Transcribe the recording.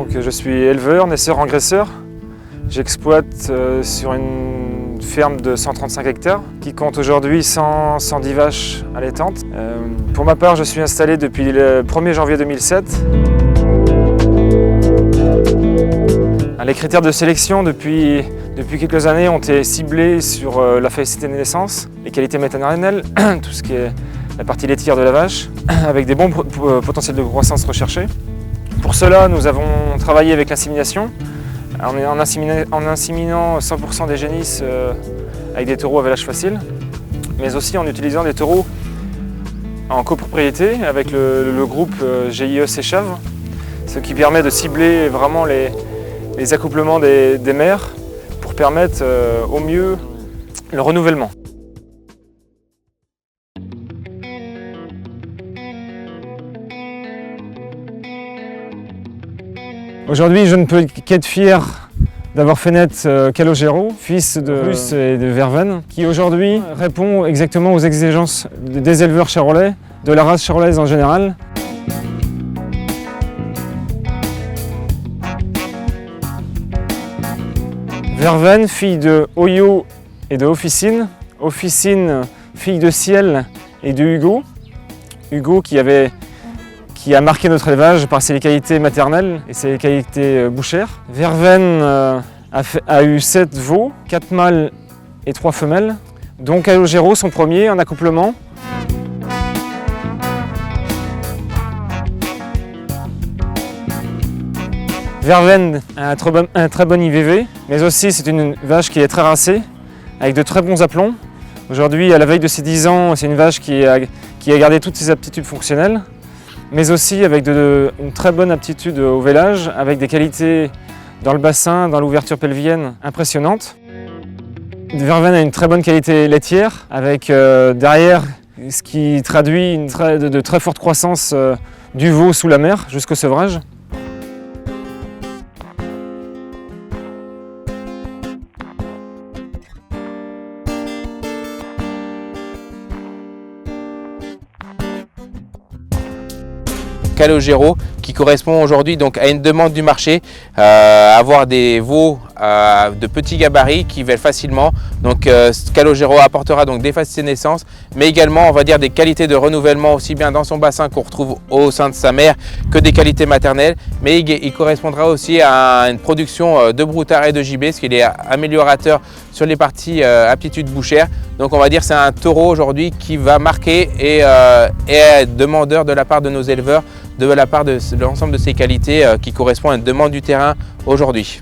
Donc, je suis éleveur, naisseur-engraisseur. J'exploite sur une ferme de 135 hectares qui compte aujourd'hui 110 vaches allaitantes. Pour ma part, je suis installé depuis le 1er janvier 2007. Les critères de sélection depuis quelques années ont été ciblés sur la fécondité des naissances, les qualités maternelles, tout ce qui est la partie laitière de la vache, avec des bons potentiels de croissance recherchés. Pour cela, nous avons travaillé avec l'insémination, en inséminant 100% des génisses avec des taureaux à vélage facile, mais aussi en utilisant des taureaux en copropriété avec le groupe GIE Séchave, ce qui permet de cibler vraiment les accouplements des mères pour permettre au mieux le renouvellement. Aujourd'hui, je ne peux qu'être fier d'avoir fait naître Calogero, fils de Russe et de Verveine, qui aujourd'hui répond exactement aux exigences des éleveurs charolais, de la race charolaise en général. Verveine, fille de Oyo et de Officine. Officine, fille de Ciel et de Hugo. Hugo qui a marqué notre élevage par ses qualités maternelles et ses qualités bouchères. Verveine a eu 7 veaux, 4 mâles et 3 femelles. Donc Calogero, son premier en accouplement. Verveine a un très bon IVV, mais aussi c'est une vache qui est très racée, avec de très bons aplombs. Aujourd'hui, à la veille de ses 10 ans, c'est une vache qui a gardé toutes ses aptitudes fonctionnelles, mais aussi avec une très bonne aptitude au vélage, avec des qualités dans le bassin, dans l'ouverture pelvienne impressionnantes. Verveine a une très bonne qualité laitière, avec derrière ce qui traduit de très forte croissance du veau sous la mère jusqu'au sevrage. Calogero qui correspond aujourd'hui donc à une demande du marché, avoir des veaux de petits gabarits qui veulent facilement. Donc Calogero apportera donc des facilités de naissance, mais également on va dire des qualités de renouvellement aussi bien dans son bassin qu'on retrouve au sein de sa mère que des qualités maternelles, mais il correspondra aussi à une production de broutard et de gibet, ce qu'il est améliorateur sur les parties aptitudes bouchères. Donc on va dire c'est un taureau aujourd'hui qui va marquer et est demandeur de la part de nos éleveurs, de la part de l'ensemble de ces qualités qui correspondent à une demande du terrain aujourd'hui.